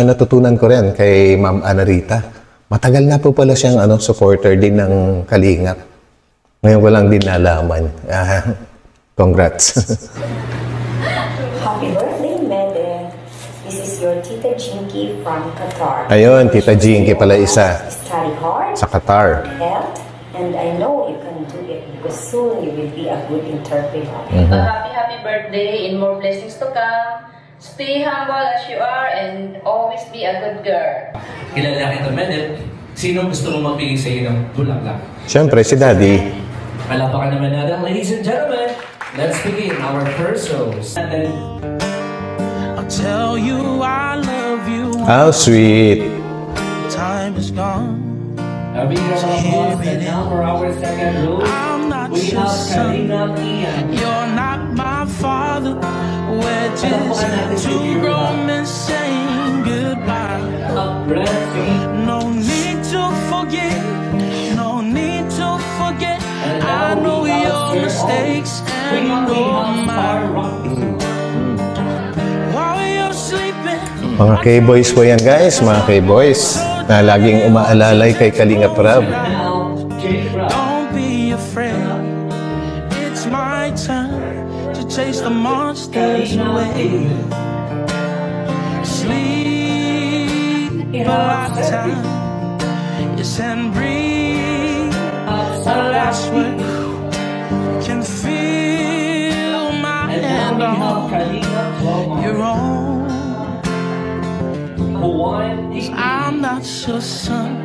natutunan ko rin kay Ma'am Anarita. Matagal na po pala siyang supporter din ng Kalingap. Ngayon ko lang din nalaman. Congrats. Happy birthday, Mede. This is your Tita Jinky from Qatar. Ayun, Tita Jinky pala isa. Study hard. Sa Qatar. Health, and I know you can do it because soon you will be a good interpreter. Happy birthday and more blessings to come. Stay humble as you are and always be a good girl. Kilala kita, Medet. Sino gusto mo magbigay sa iyo ng bulaklak? Siyempre, si Daddy. Palapakan naman natin, ladies and gentlemen. Let's begin our first roast. I'll tell you I love you. How sweet. Time is gone. Now we have now for our second roast. I'm not We your have son. Kalingap Ian. You're not my father. We're just two grown men saying goodbye. No need to forget. No need to forget. I know your mistakes and you know mine. While you're sleeping, Mga K-boys po yan guys, mga K-boys na laging umaalalay kay Kalingap Rab. don't be afraid. It's my turn to chase the monsters away. Sleep a lifetime. Yes, and breathe the last word. Can feel my hand on your own. I'm not your son.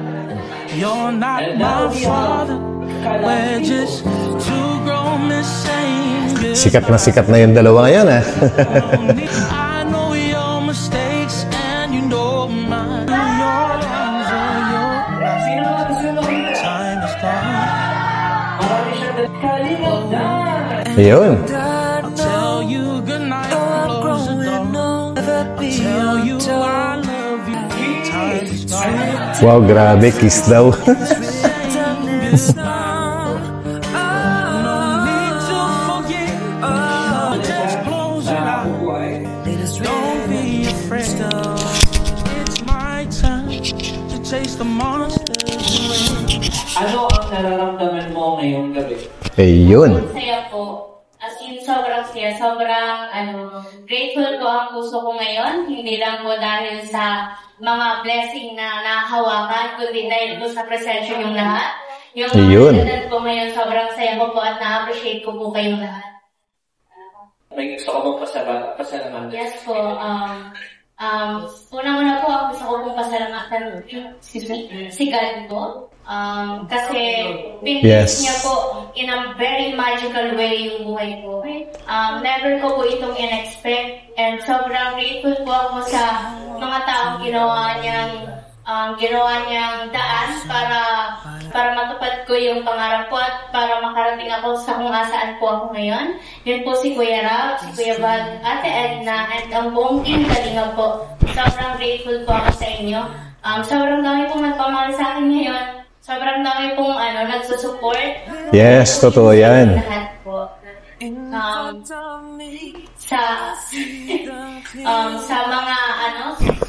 You're not my father. We're just two grown men saying goodbye. Sikat na yung dalawa ngayon I know your mistakes and you know mine. Your arms are your time is gone. Ayun. I'll tell you goodnight, close the door. I'll tell you I love you. Time is gone. Wow, grabe, kiss daw. No need ngayong gabi. Ayun. Saya po. As in, sobrang saya. Sobrang, grateful ko ang puso ko ngayon. Hindi lang po dahil sa mga blessing na nahawakan, kundi dahil po sa presensya yung lahat. Yung Ayun. mga po ngayon, sobrang saya ko po at na-appreciate ko po kayong lahat. May gusto ko bang pasalamatan? Yes po. Unang-una po, ako gusto ko pong pasalamatan si God po. Kasi pinlis niya po in a very magical way yung buhay ko. Never ko po itong in-expect and sobrang grateful po ako sa mga taong ginawa niyang daan para matupad ko yung pangarap ko at para makarating ako sa kung asaan po ako ngayon. Yun po si Kuya Rab, si Kuya Bag, Ate Edna, at ang buong team Kalinga po. Sobrang grateful po ako sa inyo. Sobrang dami pong nagpamahal sa akin ngayon. Sobrang dami pong nagsusupport. Yes, totoo yan. Lahat po.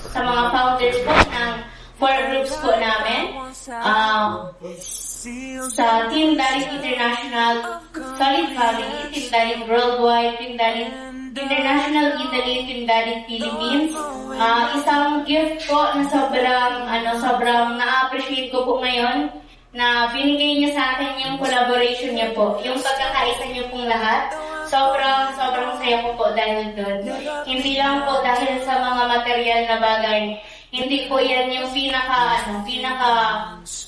Sa mga founders po ng 4 groups po namin. Sa Team Dalit International, Solid Family, Team Dalit Worldwide, Team Dalit International Italy, Team Dalit Philippines. Isang gift po na sobrang na-appreciate ko po ngayon na binigay niyo sa akin yung collaboration niyo po. Yung pagkakaisa niyo pong lahat. Sobrang saya ko po dahil doon. Hindi lang po dahil sa mga material na bagay. Hindi po yan yung pinaka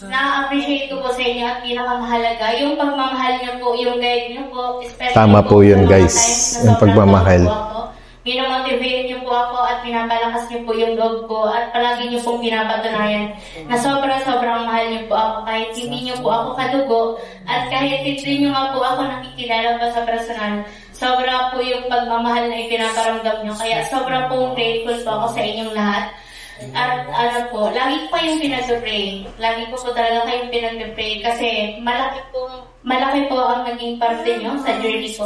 na-appreciate ko po sa inyo at pinakamahalaga. Yung pagmamahal niyo po, yung guide niyo po. Tama po yun, guys. Yung pagmamahal. Minomotivate niyo po ako at pinapalakas niyo po yung loob ko at palagi niyo pong pinapatunayan na sobrang mahal niyo po ako kahit hindi niyo po ako kadugo at kahit hindi niyo nga po ako nakikilala pa sa personal. Sobra po yung pagmamahal na ipinaparamdam niyo. Kaya sobrang pong grateful po ako sa inyong lahat. At lagi ko kayong pinag-pray. Lagi ko po talaga kayong pinag-pray kasi malaki po ang naging parte nyo sa journey ko.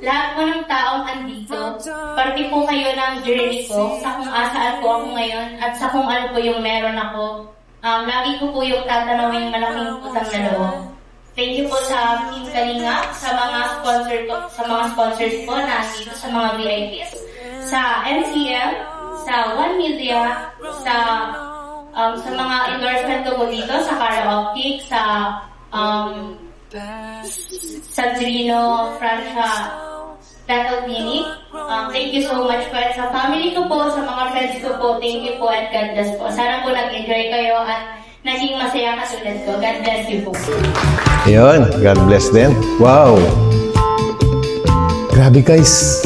Lahat po ng taong andito, parte po kayo ng journey ko sa kung asaan po ako ngayon at sa kung ano po yung meron ako. Lagi ko po yung tatanawin malaking utang na loob. Thank you po sa Team Kalinga, sa mga sponsors po na andito, sa mga VIPs, sa MCM, sa One Media, sa mga endorsement ko po dito, sa Cara Optic, sa Sandrino, Francia, Dental Clinic. Thank you so much po. At sa family ko po, sa mga friends ko po, thank you po at God bless po. Sana po nag-enjoy kayo at naging masaya katulad ko. God bless you po. Ayun, God bless them. Wow! Grabe guys!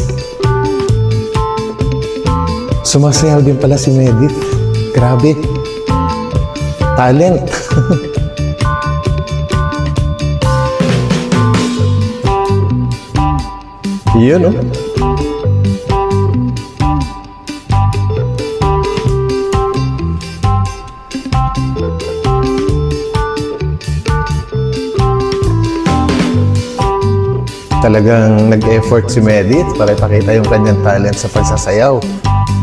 Sumasayaw din pala si Medit. Grabe. Talent. Yun, no? Talagang nag-effort si Medit para ipakita yung kanyang talent sa pagsasayaw.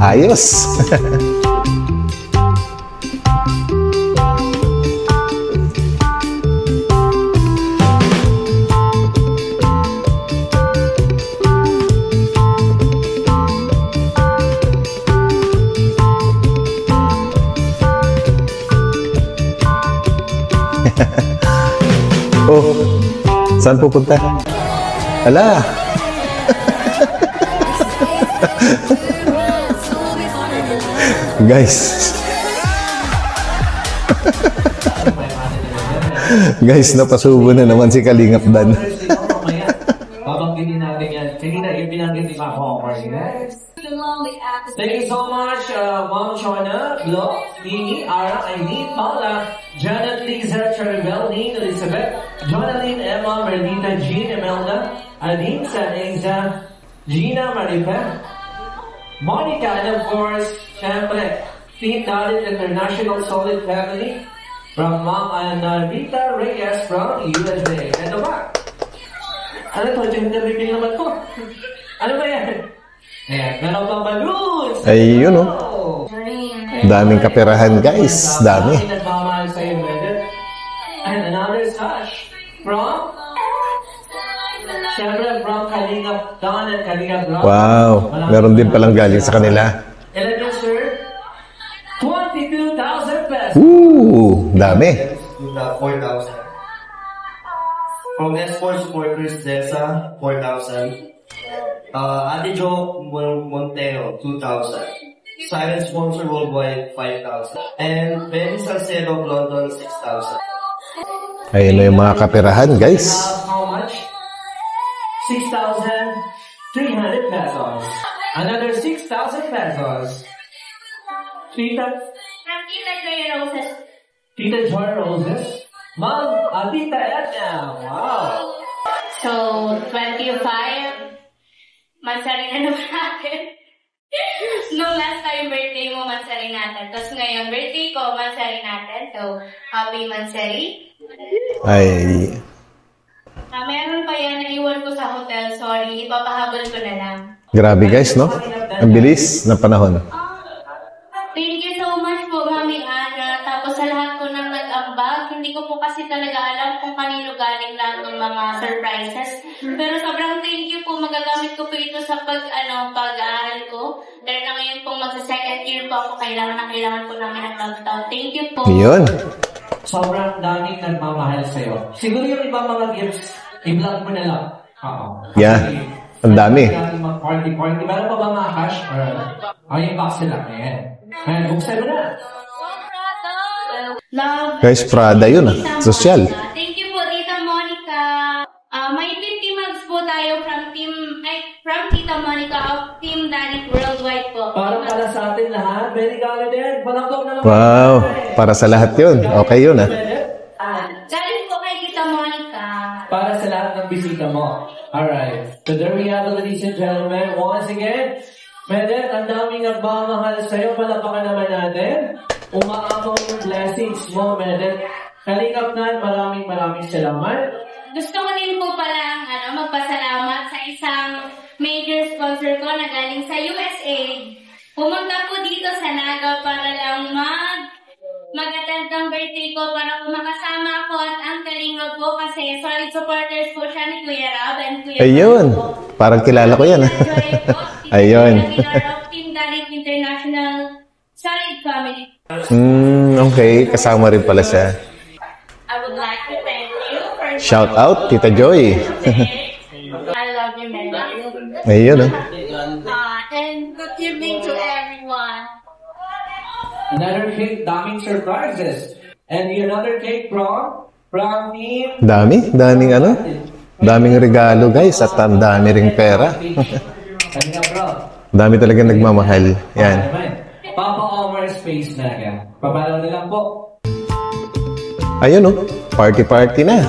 Ayos! Oh, saan pupunta? Ala! Guys. Guys, napasubo na naman si Kalingap Dan. Babanggitin natin yan. Sige na, ibinanggit ni Papa Omar. Thank you so much, Mom Chona, Glo, Nini, Ara, Aileen, Paula, Janet, Lisa, Charibel, Nene, Elizabeth, Jonalyn, Emma, Merlita, Jean, Imelda, Aline, Saneza, Gina, Maripa, Monica, and of course, syempre, Team Dalit International Solid Family from Mom and Rita Reyes from USA. Ano ba? Ano to? Gender reveal naman to. Ano ba yan? Meron pang balloons! Ayun, oh. Daming kaperahan, guys. Dami. And another sash from Siyempre, from Kalingap Don and Kalingap Rock. Wow, meron din palang galing sa kanila. Ilan yun, sir? 22,000 pesos. Ooh, dami. 4,000. From S4 supporters, Zesa, 4,000. Ate Jo Montero, 2,000. Silent Sponsor Worldwide, 5,000. And Benny Salcedo of London, 6,000. Ayun na yung mga kaperahan, guys. How much? 6,300 pesos. Another 6,000 pesos. Tita Joy Roses. Tita Joy Roses. Ma'am, Tita Edna. Wow. So, 25. Mansari na naman natin. Nung last time birthday mo, mansari natin. Tapos ngayon, birthday ko, mansari natin. So, happy mansari. Ay, Meron pa yan, naiwan ko sa hotel. Sorry, ipapahabol ko na lang. grabe guys, no? Ang bilis ng panahon. Thank you so much po, Mami Ana. Tapos sa lahat po ng nag-ambag, hindi ko po kasi talaga alam kung kanino galing lahat ng mga surprises. Pero sobrang thank you po. Magagamit ko po ito sa pag-aaral ko. Dahil na ngayon pong magsa-second year po ako, kailangan po namin ng lockdown. Thank you po. Yun. Sobrang daming nagmamahal sa'yo. Siguro yung ibang mga gifts, i-vlog mo na lang. Oo. Yeah. Ang dami. Party. Meron pa ba mga cash? Or yung box sila? Ayan. Ayan, buksan mo na. Love. Guys, Prada yun ah. Social. Thank you po, Tita Monica. May 50 mugs po tayo from Tita Monica of Team Danik Worldwide po. Para sa atin lahat. Very gala din. Palaktok na lang. Wow. Para sa lahat yun. Okay yun ah. Galing po kay Tita Monica. Para sa lahat ng bisita mo. Alright. So there we have it, ladies and gentlemen. Once again, Medet, ang daming nagmamahal sa'yo. Palapakan naman natin. Umaamaw yung blessings mo, Medet. Kalingap na, maraming salamat. Gusto ko din po palang magpasalamat sa isang major sponsor ko na galing sa USA. Pumunta po dito sa Naga para lang mag-attend ng birthday ko para po makasama ako at ang kalinga po kasi solid supporters po siya ni Kuya Rob and Kuya Ayun. Parang kilala ko yan. Ayun. Team Danik International Solid Family. Okay. Kasama rin pala siya. I would like to thank you for Shout out, Tita Joy. I love you, man. Ayun And good evening to everyone. Another cake, daming surprises. And another cake from Team... Daming regalo guys at ang dami ring pera. Dami talagang nagmamahal. Yan. Papa Omar Space na yan. Papalaw na lang po. Ayun oh, party na.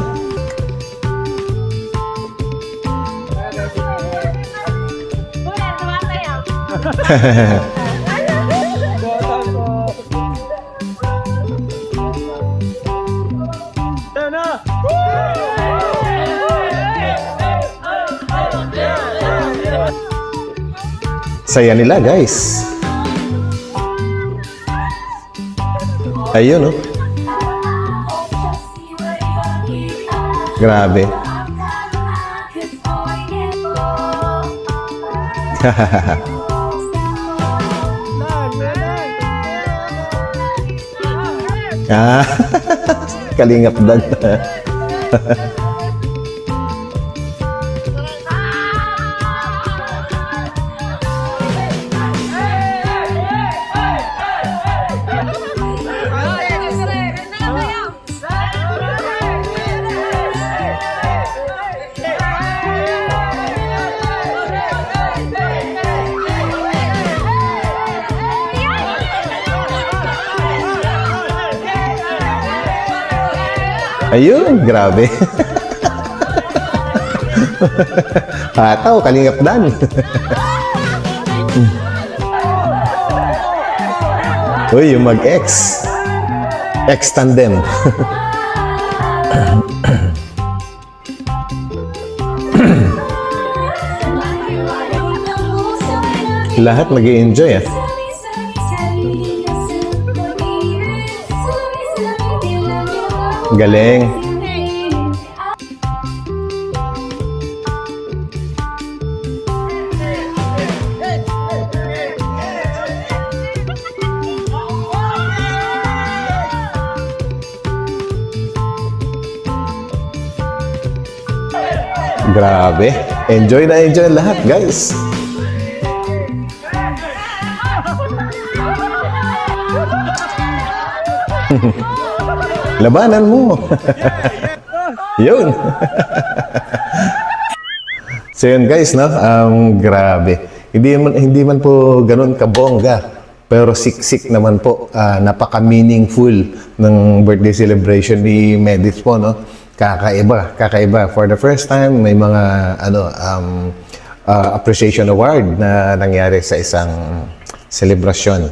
Saya nila guys. Ayun oh. Grabe. Kalingap dan. Ayun, grabe. Ataw, kalingap dan. Uy, yung mag-X. X-tandem. Lahat mag-i-enjoy ah. Galing. Grabe. Enjoy na enjoy lahat, guys. Labanan mo. Yun. So yun guys, no? Grabe. Hindi man po ganun kabongga. Pero siksik naman po. Napaka-meaningful ng birthday celebration ni Medit po, no? Kakaiba. For the first time, may mga appreciation award na nangyari sa isang celebration.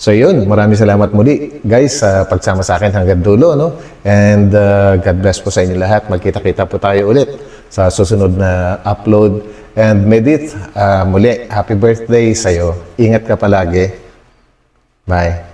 So yun, maraming salamat muli guys sa pagsama sa akin hanggang dulo, no? And God bless po sa inyo lahat. Magkita-kita po tayo ulit sa susunod na upload. And Medit, muli, happy birthday sa'yo. Ingat ka palagi. Bye.